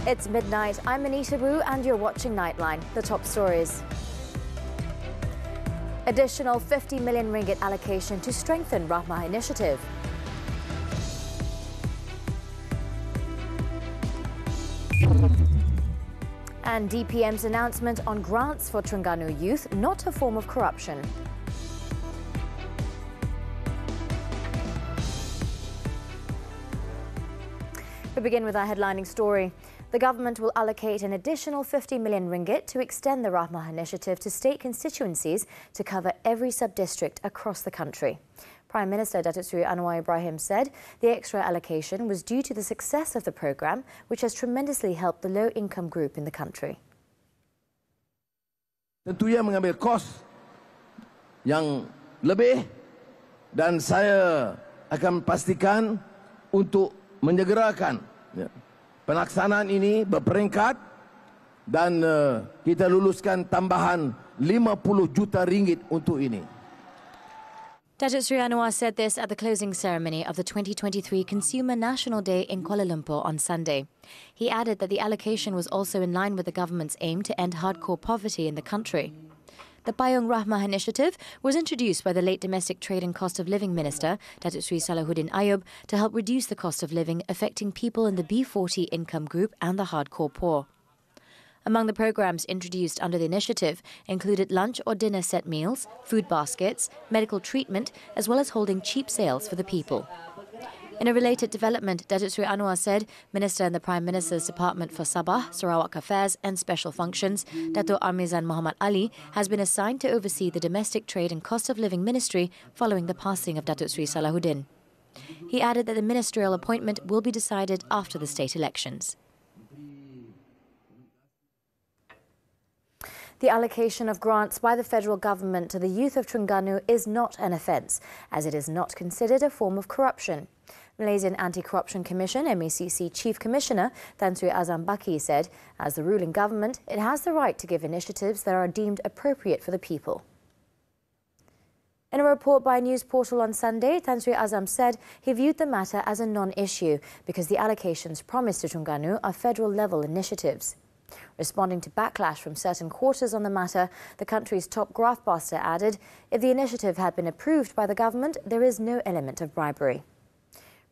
It's midnight. I'm Anita and you're watching Nightline. The top stories. Additional 50 million ringgit allocation to strengthen Rahmah initiative. And DPM's announcement on grants for Terengganu youth, not a form of corruption. We begin with our headlining story. The government will allocate an additional 50 million ringgit to extend the Rahmah initiative to state constituencies to cover every sub-district across the country. Prime Minister Datuk Seri Anwar Ibrahim said the extra allocation was due to the success of the programme, which has tremendously helped the low-income group in the country. Tentunya mengambil kos yang lebih dan saya akan pastikan untuk menyegerakan pelaksanaan ini berperingkat dan kita luluskan tambahan 50 juta ringgit untuk ini. Datuk Seri Anwar said this at the closing ceremony of the 2023 Consumer National Day in Kuala Lumpur on Sunday. He added that the allocation was also in line with the government's aim to end hardcore poverty in the country. The Payung Rahmah initiative was introduced by the late Domestic Trade and Cost of Living Minister, Datuk Seri Salahuddin Ayub, to help reduce the cost of living affecting people in the B40 income group and the hardcore poor. Among the programs introduced under the initiative included lunch or dinner set meals, food baskets, medical treatment, as well as holding cheap sales for the people. In a related development, Datuk Seri Anwar said Minister in the Prime Minister's Department for Sabah, Sarawak Affairs and Special Functions, Datuk Amizan Muhammad Ali, has been assigned to oversee the Domestic Trade and Cost of Living Ministry following the passing of Datuk Seri Salahuddin. He added that the ministerial appointment will be decided after the state elections. The allocation of grants by the federal government to the youth of Terengganu is not an offence, as it is not considered a form of corruption. Malaysian Anti-Corruption Commission (MACC) Chief Commissioner Tan Sri Azam Baki said, as the ruling government, it has the right to give initiatives that are deemed appropriate for the people. In a report by a news portal on Sunday, Tan Sri Azam said he viewed the matter as a non-issue because the allocations promised to Terengganu are federal-level initiatives. Responding to backlash from certain quarters on the matter, the country's top graftbuster added, if the initiative had been approved by the government, there is no element of bribery.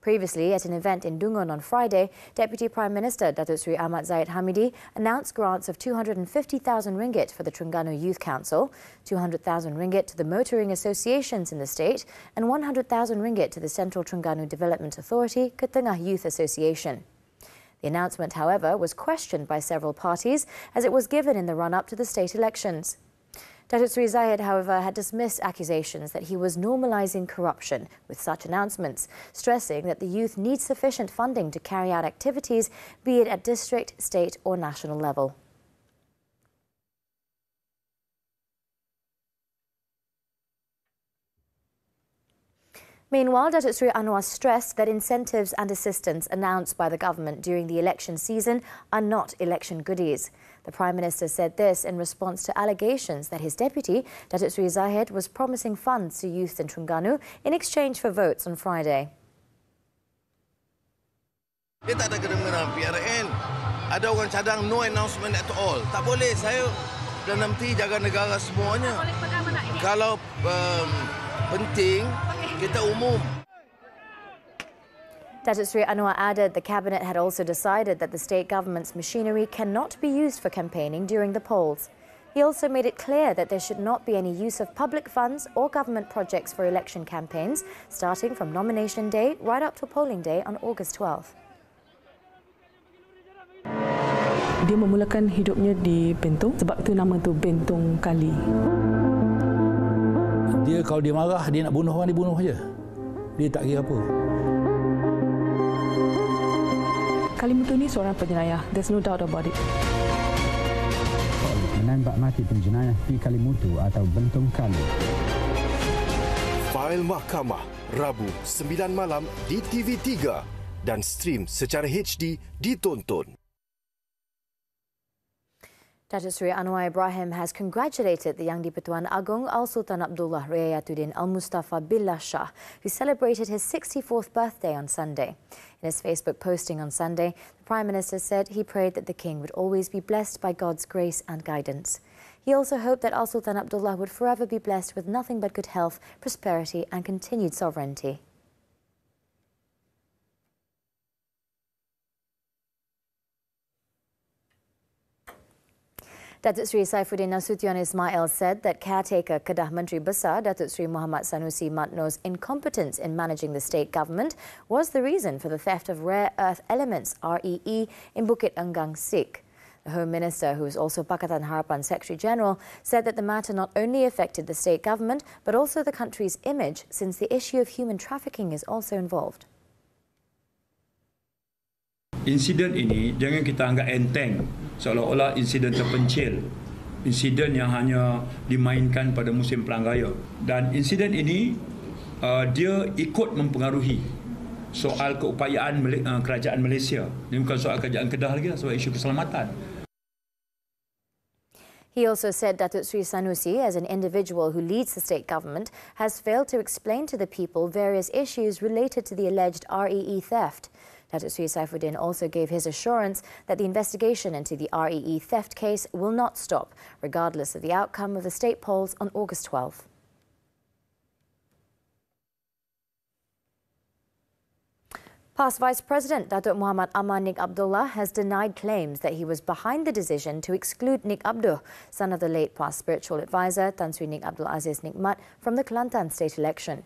Previously, at an event in Dungun on Friday, Deputy Prime Minister Datuk Seri Ahmad Zahid Hamidi announced grants of 250,000 ringgit for the Terengganu Youth Council, 200,000 ringgit to the motoring associations in the state, and 100,000 ringgit to the Central Terengganu Development Authority Ketengah Youth Association. The announcement, however, was questioned by several parties as it was given in the run-up to the state elections. Datuk Seri Zahid, however, had dismissed accusations that he was normalising corruption with such announcements, stressing that the youth needs sufficient funding to carry out activities, be it at district, state or national level. Meanwhile, Datuk Seri Anwar stressed that incentives and assistance announced by the government during the election season are not election goodies. The Prime Minister said this in response to allegations that his deputy, Datuk Seri Zahid, was promising funds to youth in Terengganu in exchange for votes on Friday. Dia tak ada kena mengenai PRN. Ada orang cadang no announcement at all. Tak boleh, saya dan nanti jaga negara semuanya. Kalau penting, kita umum. Datuk Seri Anwar added the Cabinet had also decided that the state government's machinery cannot be used for campaigning during the polls. He also made it clear that there should not be any use of public funds or government projects for election campaigns, starting from nomination day right up to polling day on August 12th. Dia memulakan hidupnya di Bentong, sebab itu nama tu Bentong Kali. Dia kalau dia marah, dia nak bunuh orang, dia bunuh saja. Dia tak kira apa. Kalimutu ni seorang penjenayah. There's no doubt about it. Menembak mati penjenayah di Kalimutu atau Bentong Kali. Fail Mahkamah, Rabu 9 malam di TV3 dan stream secara HD di Tonton. Datuk Seri Anwar Ibrahim has congratulated the Yang di-Pertuan Agong Al-Sultan Abdullah Reappointment Al-Mustafa Billah Shah, who celebrated his 64th birthday on Sunday. In his Facebook posting on Sunday, the Prime Minister said he prayed that the King would always be blessed by God's grace and guidance. He also hoped that Al-Sultan Abdullah would forever be blessed with nothing but good health, prosperity and continued sovereignty. Datuk Seri Saifuddin Nasution Ismail said that caretaker Kedah Menteri Besar Datuk Seri Muhammad Sanusi Matno's incompetence in managing the state government was the reason for the theft of rare earth elements (REE) in Bukit Enggang, Sik. The Home Minister, who is also Pakatan Harapan Secretary General, said that the matter not only affected the state government but also the country's image, since the issue of human trafficking is also involved. Insiden ini jangan kita anggap enteng, seolah-olah insiden terpencil, insiden yang hanya dimainkan pada musim Pelang Raya. Dan insiden ini dia ikut mempengaruhi soal keupayaan kerajaan Malaysia. Ini bukan soal kerajaan Kedah lagi, soal isu keselamatan. He also said Datuk Seri Sanusi, as an individual who leads the state government, has failed to explain to the people various issues related to the alleged REE theft. Datuk Seri Saifuddin also gave his assurance that the investigation into the REE theft case will not stop, regardless of the outcome of the state polls on August 12th. Past Vice President Datuk Muhammad Ahmad Nik Abdullah has denied claims that he was behind the decision to exclude Nik Abduh, son of the late past spiritual advisor Tan Sri Nik Abdul Aziz Nikmat, from the Kelantan state election.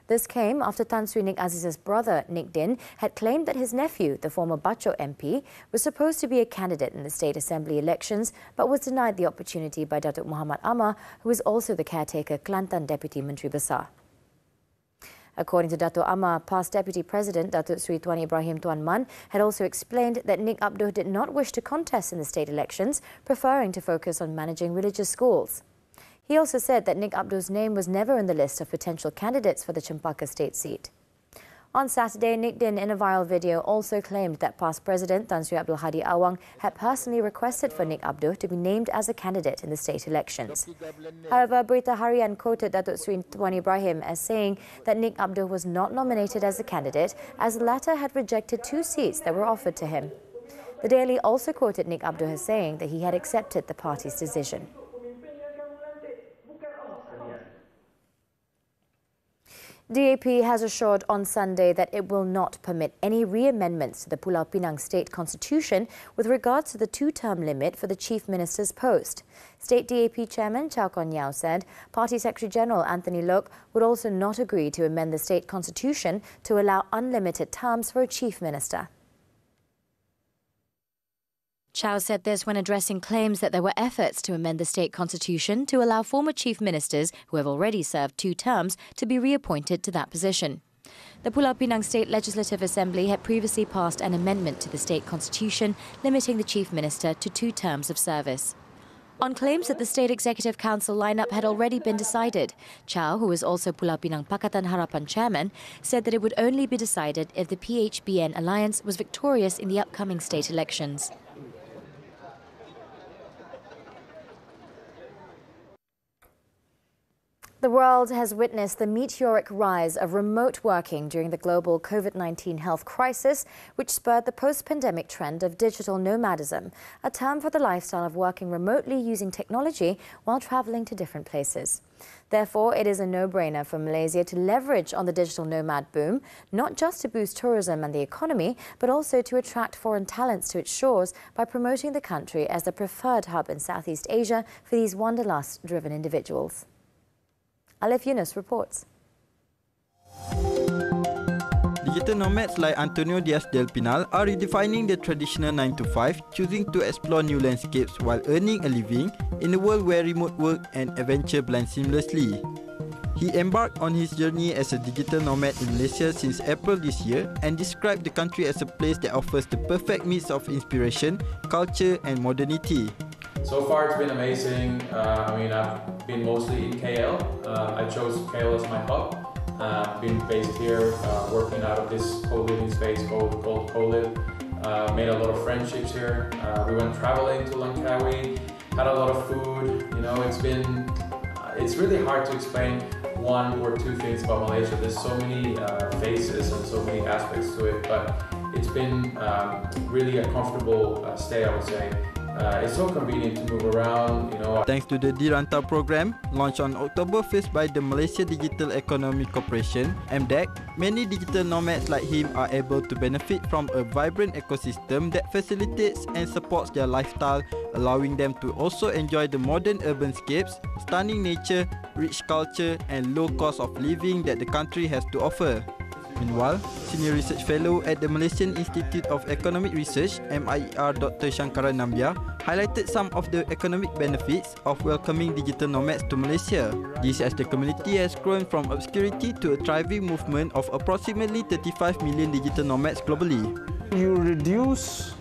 This came after Tan Sri Nik Aziz's brother, Nik Din, had claimed that his nephew, the former Bacho MP, was supposed to be a candidate in the State Assembly elections but was denied the opportunity by Datuk Muhammad Amar, who is also the caretaker Kelantan Deputy Menteri Besar. According to Datuk Amar, past Deputy President Datuk Sri Tuan Ibrahim Tuan Man had also explained that Nik Abduh did not wish to contest in the state elections, preferring to focus on managing religious schools. He also said that Nik Abduh's name was never in the list of potential candidates for the Chempaka state seat. On Saturday, Nik Din, in a viral video, also claimed that past President Tan Sri Abdul Hadi Awang had personally requested for Nik Abduh to be named as a candidate in the state elections. However, Berita Harian quoted Datuk Sri Tuan Ibrahim as saying that Nik Abduh was not nominated as a candidate, as the latter had rejected 2 seats that were offered to him. The Daily also quoted Nik Abduh as saying that he had accepted the party's decision. DAP has assured on Sunday that it will not permit any re-amendments to the Pulau Pinang state constitution with regards to the 2-term limit for the Chief Minister's post. State DAP Chairman Chow Kon Yao said Party Secretary General Anthony Loke would also not agree to amend the state constitution to allow unlimited terms for a Chief Minister. Chow said this when addressing claims that there were efforts to amend the state constitution to allow former chief ministers who have already served 2 terms to be reappointed to that position. The Pulau Pinang State Legislative Assembly had previously passed an amendment to the state constitution limiting the chief minister to 2 terms of service. On claims that the State Executive Council lineup had already been decided, Chow, who is also Pulau Pinang Pakatan Harapan chairman, said that it would only be decided if the PHBN alliance was victorious in the upcoming state elections. The world has witnessed the meteoric rise of remote working during the global COVID-19 health crisis, which spurred the post-pandemic trend of digital nomadism, a term for the lifestyle of working remotely using technology while traveling to different places. Therefore, it is a no-brainer for Malaysia to leverage on the digital nomad boom, not just to boost tourism and the economy, but also to attract foreign talents to its shores by promoting the country as the preferred hub in Southeast Asia for these wanderlust-driven individuals. Alif Yunus reports. Digital nomads like Antonio Diaz del Pinal are redefining the traditional 9-to-5, choosing to explore new landscapes while earning a living in a world where remote work and adventure blend seamlessly. He embarked on his journey as a digital nomad in Malaysia since April this year and described the country as a place that offers the perfect mix of inspiration, culture and modernity. So far it's been amazing. I've been mostly in KL. I chose KL as my hub. I've been based here, working out of this co-living space called Co-Live. Made a lot of friendships here. We went traveling to Langkawi, had a lot of food. You know, it's really hard to explain one or two things about Malaysia. There's so many faces and so many aspects to it, but it's been really a comfortable stay, I would say. It's so convenient to move around, you know. Thanks to the Dirantau program, launched on October 1st by the Malaysia Digital Economy Corporation, MDEC, many digital nomads like him are able to benefit from a vibrant ecosystem that facilitates and supports their lifestyle, allowing them to also enjoy the modern urbanscapes, stunning nature, rich culture and low cost of living that the country has to offer. Meanwhile, Senior Research Fellow at the Malaysian Institute of Economic Research, MIER Dr. Shankara Nambia, highlighted some of the economic benefits of welcoming digital nomads to Malaysia. This as the community has grown from obscurity to a thriving movement of approximately 35 million digital nomads globally. You reduce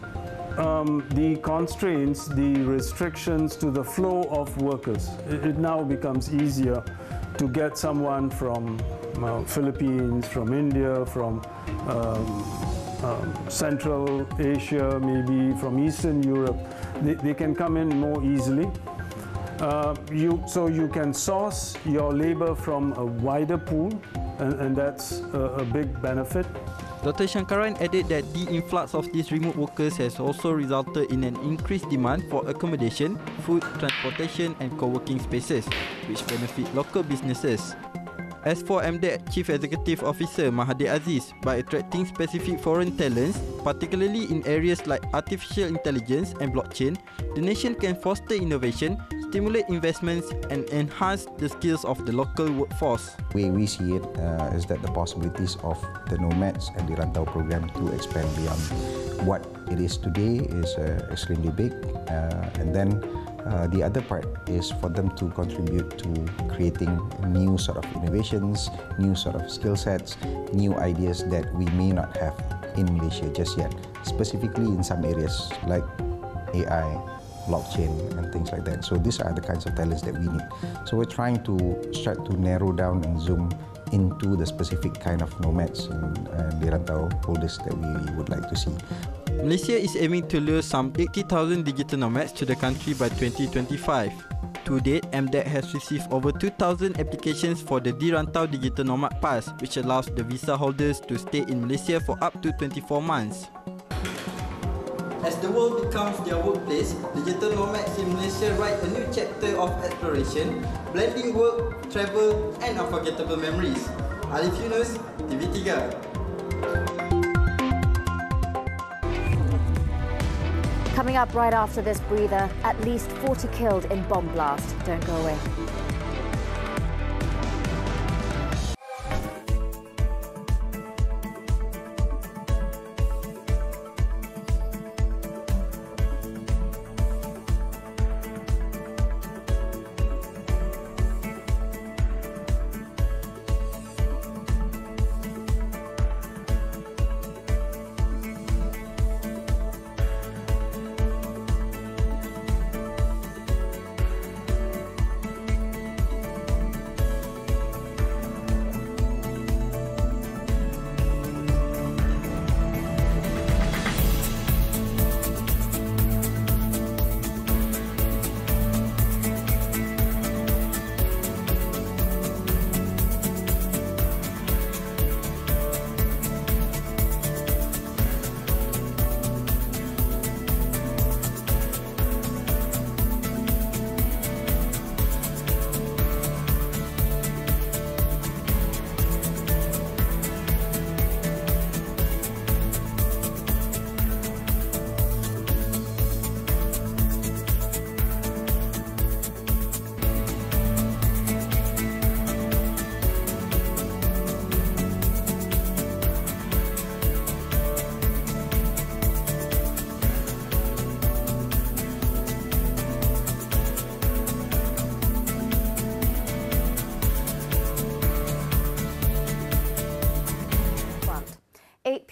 the constraints, the restrictions to the flow of workers. It now becomes easier to get someone from Philippines, from India, from Central Asia, maybe from Eastern Europe. They can come in more easily. So you can source your labor from a wider pool, and that's a big benefit. Dr. Shankaran added that the influx of these remote workers has also resulted in an increased demand for accommodation, food, transportation and co-working spaces, which benefit local businesses. As for MDEC Chief Executive Officer Mahathir Aziz, by attracting specific foreign talents, particularly in areas like artificial intelligence and blockchain, the nation can foster innovation, stimulate investments and enhance the skills of the local workforce. The way we see it is that the possibilities of the Nomads and the Dirantau program to expand beyond what it is today is extremely big, and then the other part is for them to contribute to creating new sort of innovations, new sort of skill sets, new ideas that we may not have in Malaysia just yet, specifically in some areas like AI, blockchain and things like that. So these are the kinds of talents that we need. So we're trying to start to narrow down and zoom into the specific kind of nomads and Dirantau holders that we would like to see. Malaysia is aiming to lure some 80,000 digital nomads to the country by 2025. To date, MDEC has received over 2,000 applications for the Dirantau Digital Nomad Pass, which allows the visa holders to stay in Malaysia for up to 24 months. As the world becomes their workplace, digital nomads in Malaysia write a new chapter of exploration, blending work, travel and unforgettable memories. Alif Yunus, TV3. Coming up right after this breather, at least 40 killed in bomb blast. Don't go away.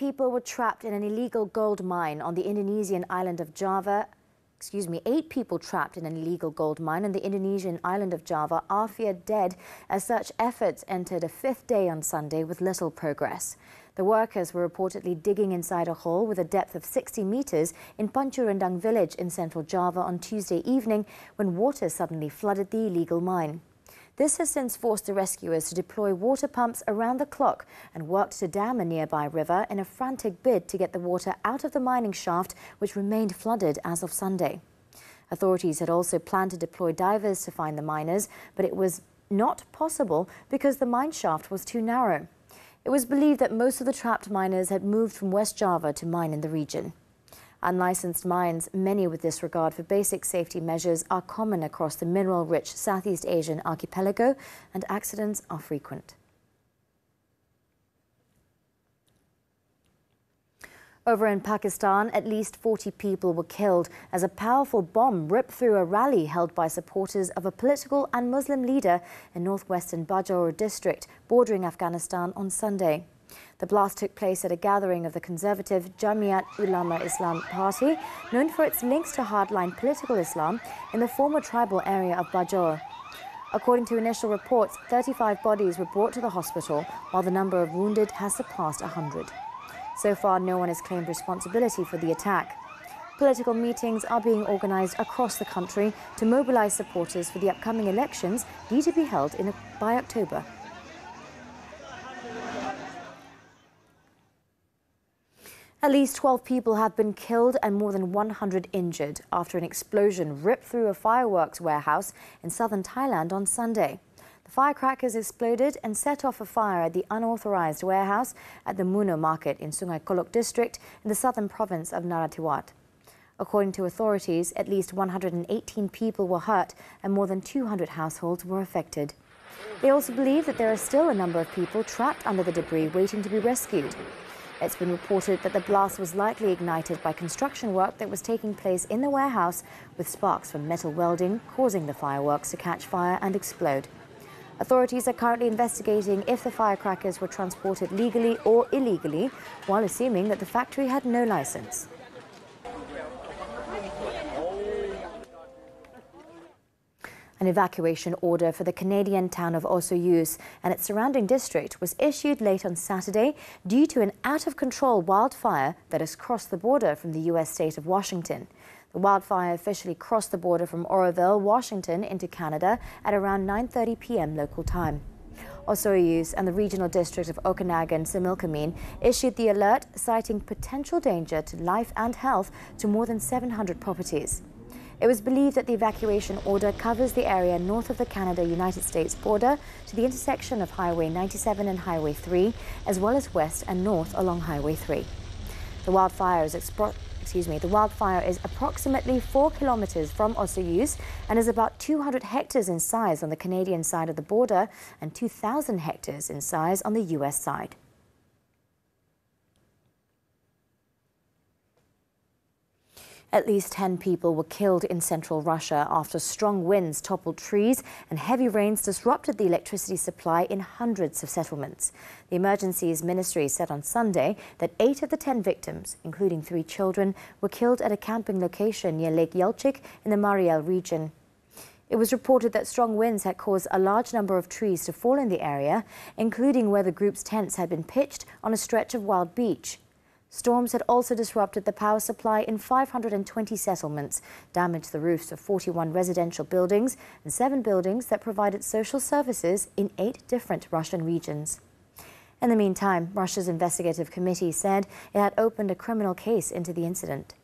People were trapped in an illegal gold mine on the Indonesian island of Java. 8 people trapped in an illegal gold mine on the Indonesian island of Java are feared dead as search efforts entered a 5th day on Sunday with little progress. The The workers were reportedly digging inside a hole with a depth of 60 metres in Pancurendang village in central Java on Tuesday evening when water suddenly flooded the illegal mine. This has since forced the rescuers to deploy water pumps around the clock and worked to dam a nearby river in a frantic bid to get the water out of the mining shaft, which remained flooded as of Sunday. Authorities had also planned to deploy divers to find the miners, but it was not possible because the mine shaft was too narrow. It was believed that most of the trapped miners had moved from West Java to mine in the region. Unlicensed mines, many with disregard for basic safety measures, are common across the mineral-rich Southeast Asian archipelago, and accidents are frequent. Over in Pakistan, at least 40 people were killed as a powerful bomb ripped through a rally held by supporters of a political and Muslim leader in northwestern Bajaur district bordering Afghanistan on Sunday. The blast took place at a gathering of the conservative Jamiat Ulama Islam Party, known for its links to hardline political Islam in the former tribal area of Bajaur. According to initial reports, 35 bodies were brought to the hospital, while the number of wounded has surpassed 100. So far, no one has claimed responsibility for the attack. Political meetings are being organised across the country to mobilise supporters for the upcoming elections due to be held by October. At least 12 people have been killed and more than 100 injured after an explosion ripped through a fireworks warehouse in southern Thailand on Sunday. The firecrackers exploded and set off a fire at the unauthorized warehouse at the Muno market in Sungai Kolok district in the southern province of Narathiwat. According to authorities, at least 118 people were hurt and more than 200 households were affected. They also believe that there are still a number of people trapped under the debris waiting to be rescued. It's been reported that the blast was likely ignited by construction work that was taking place in the warehouse, with sparks from metal welding causing the fireworks to catch fire and explode. Authorities are currently investigating if the firecrackers were transported legally or illegally, while assuming that the factory had no license. An evacuation order for the Canadian town of Osoyoos and its surrounding district was issued late on Saturday due to an out-of-control wildfire that has crossed the border from the U.S. state of Washington. The wildfire officially crossed the border from Oroville, Washington into Canada at around 9:30 p.m. local time. Osoyoos and the regional district of Okanagan, Similkameen, issued the alert citing potential danger to life and health to more than 700 properties. It was believed that the evacuation order covers the area north of the Canada-United States border to the intersection of Highway 97 and Highway 3, as well as west and north along Highway 3. The wildfire is approximately 4 kilometres from Osoyoos and is about 200 hectares in size on the Canadian side of the border and 2,000 hectares in size on the US side. At least 10 people were killed in central Russia after strong winds toppled trees and heavy rains disrupted the electricity supply in hundreds of settlements. The Emergencies Ministry said on Sunday that 8 of the 10 victims, including 3 children, were killed at a camping location near Lake Yelchik in the Mariel region. It was reported that strong winds had caused a large number of trees to fall in the area, including where the group's tents had been pitched on a stretch of wild beach. Storms had also disrupted the power supply in 520 settlements, damaged the roofs of 41 residential buildings and 7 buildings that provided social services in 8 different Russian regions. In the meantime, Russia's investigative committee said it had opened a criminal case into the incident.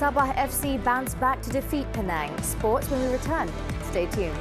Sabah FC bounced back to defeat Pinang. Sports when we return. Stay tuned.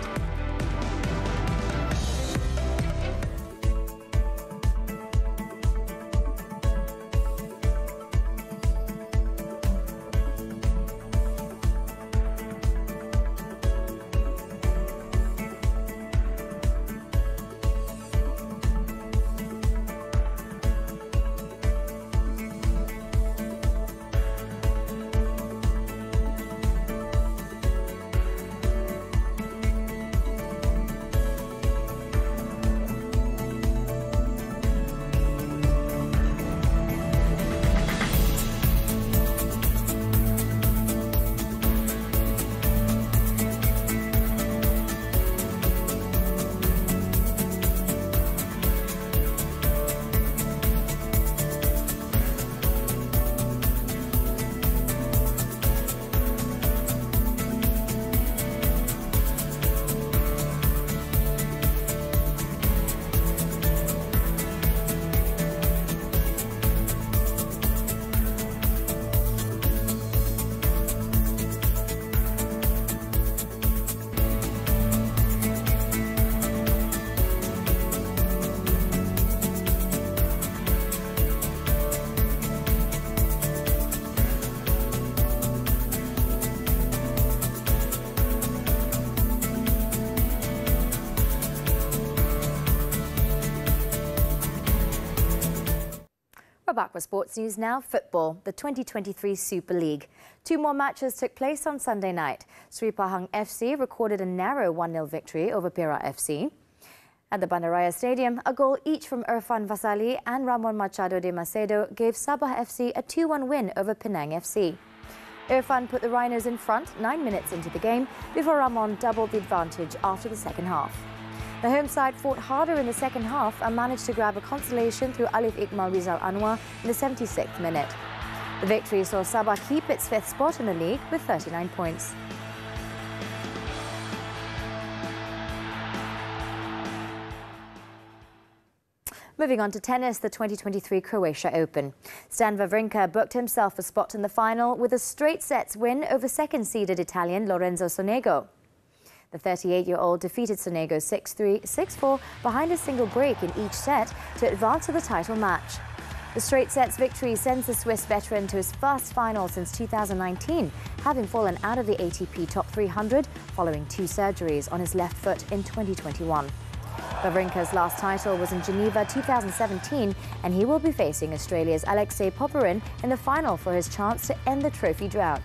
Back with sports news now. Football, the 2023 Super League. 2 more matches took place on Sunday night. Sri Pahang FC recorded a narrow 1-0 victory over Perak FC. At the Bandaraya Stadium, a goal each from Irfan Vasali and Ramon Machado de Macedo gave Sabah FC a 2-1 win over Pinang FC. Irfan put the Rhinos in front 9 minutes into the game before Ramon doubled the advantage after the second half. The home side fought harder in the second half and managed to grab a consolation through Alif Iqmal Rizal Anwar in the 76th minute. The victory saw Sabah keep its 5th spot in the league with 39 points. Moving on to tennis, the 2023 Croatia Open. Stan Wawrinka booked himself a spot in the final with a straight sets win over second-seeded Italian Lorenzo Sonego. The 38-year-old defeated Sonego 6-3, 6-4 behind a single break in each set to advance to the title match. The straight sets victory sends the Swiss veteran to his first final since 2019, having fallen out of the ATP Top 300 following 2 surgeries on his left foot in 2021. Wawrinka's last title was in Geneva 2017, and he will be facing Australia's Alexei Popyrin in the final for his chance to end the trophy drought.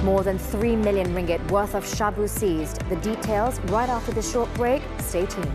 More than 3 million ringgit worth of Shabu seized. The details right after the short break. Stay tuned.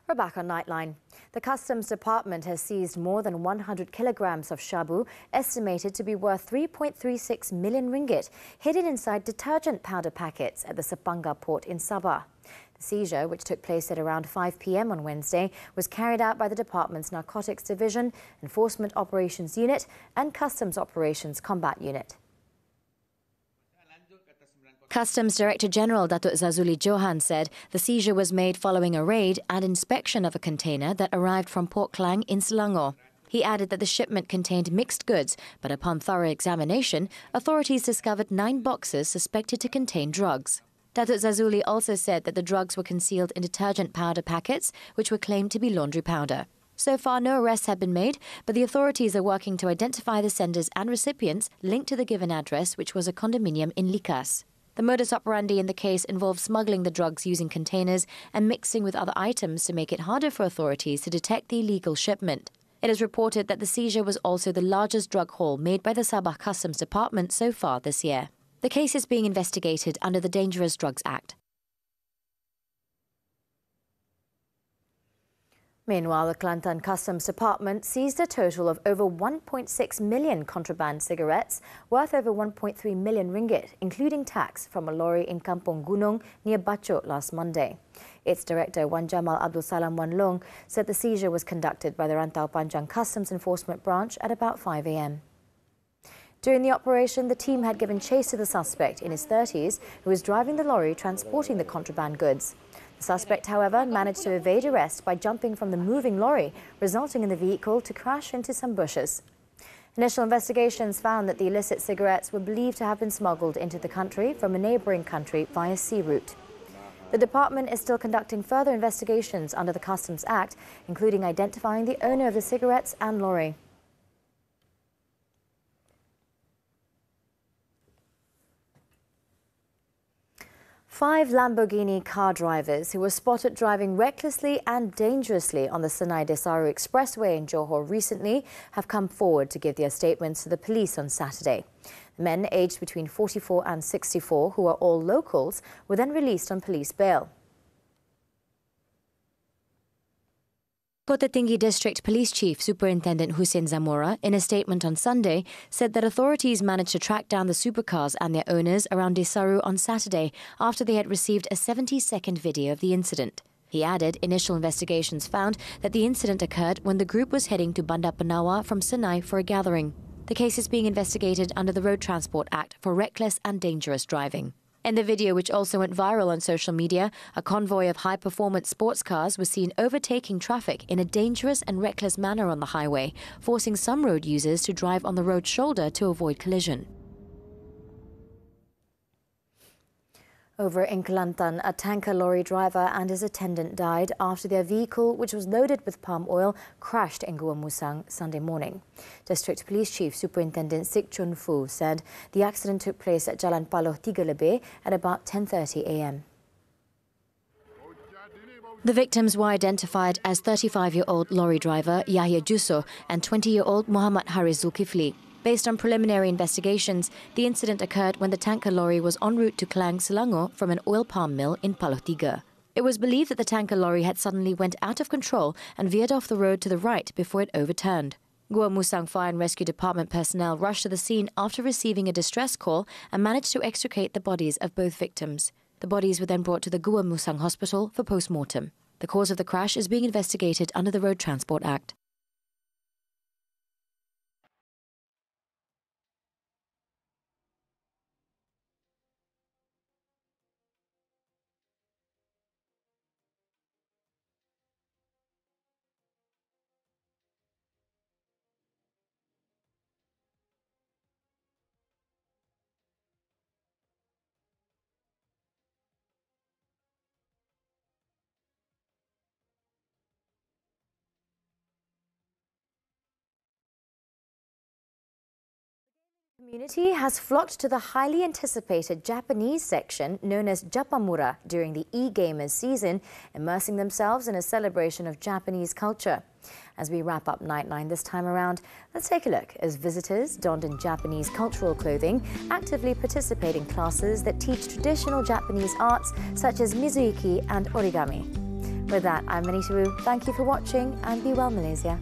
We're back on Nightline. The Customs Department has seized more than 100 kilograms of shabu, estimated to be worth 3.36 million ringgit, hidden inside detergent powder packets at the Sepangga port in Sabah. The seizure, which took place at around 5 p.m. on Wednesday, was carried out by the department's Narcotics Division, Enforcement Operations Unit and Customs Operations Combat Unit. Customs Director General Datuk Zazuli Johan said the seizure was made following a raid and inspection of a container that arrived from Port Klang in Selangor. He added that the shipment contained mixed goods, but upon thorough examination, authorities discovered 9 boxes suspected to contain drugs. Datuk Zazuli also said that the drugs were concealed in detergent powder packets, which were claimed to be laundry powder. So far, no arrests have been made, but the authorities are working to identify the senders and recipients linked to the given address, which was a condominium in Likas. The modus operandi in the case involved smuggling the drugs using containers and mixing with other items to make it harder for authorities to detect the illegal shipment. It is reported that the seizure was also the largest drug haul made by the Sabah Customs Department so far this year. The case is being investigated under the Dangerous Drugs Act. Meanwhile, the Kelantan Customs Department seized a total of over 1.6 million contraband cigarettes worth over 1.3 million ringgit, including tax, from a lorry in Kampung Gunung near Bachok last Monday. Its director, Wan Jamal Abdul Salam Wan Long, said the seizure was conducted by the Rantau Panjang Customs Enforcement Branch at about 5 a.m. During the operation, the team had given chase to the suspect in his 30s who was driving the lorry transporting the contraband goods. The suspect, however, managed to evade arrest by jumping from the moving lorry, resulting in the vehicle to crash into some bushes. Initial investigations found that the illicit cigarettes were believed to have been smuggled into the country from a neighbouring country via sea route. The department is still conducting further investigations under the Customs Act, including identifying the owner of the cigarettes and lorry. Five Lamborghini car drivers who were spotted driving recklessly and dangerously on the Senai-Desaru Expressway in Johor recently have come forward to give their statements to the police on Saturday. The men, aged between 44 and 64, who are all locals, were then released on police bail. Kota Tinggi District Police Chief Superintendent Hussein Zamora, in a statement on Sunday, said that authorities managed to track down the supercars and their owners around Desaru on Saturday after they had received a 70-second video of the incident. He added initial investigations found that the incident occurred when the group was heading to Bandar Penawa from Senai for a gathering. The case is being investigated under the Road Transport Act for reckless and dangerous driving. In the video, which also went viral on social media, a convoy of high-performance sports cars was seen overtaking traffic in a dangerous and reckless manner on the highway, forcing some road users to drive on the road shoulder to avoid collision. Over in Kelantan, a tanker lorry driver and his attendant died after their vehicle, which was loaded with palm oil, crashed in Gua Musang Sunday morning. District Police Chief Superintendent Sik Chun Fu said the accident took place at Jalan Paloh 3 Lebih at about 10:30 a.m. The victims were identified as 35-year-old lorry driver Yahya Jusso and 20-year-old Muhammad Haris Zulkifli. Based on preliminary investigations, the incident occurred when the tanker lorry was en route to Klang, Selangor from an oil palm mill in Paloh 3. It was believed that the tanker lorry had suddenly went out of control and veered off the road to the right before it overturned. Gua Musang Fire and Rescue Department personnel rushed to the scene after receiving a distress call and managed to extricate the bodies of both victims. The bodies were then brought to the Gua Musang Hospital for post-mortem. The cause of the crash is being investigated under the Road Transport Act. The community has flocked to the highly anticipated Japanese section known as Japamura during the e-gamers season, immersing themselves in a celebration of Japanese culture. As we wrap up Nightline this time around, let's take a look as visitors, donned in Japanese cultural clothing, actively participate in classes that teach traditional Japanese arts such as mizuiki and origami. With that, I'm Anita. Thank you for watching and be well, Malaysia.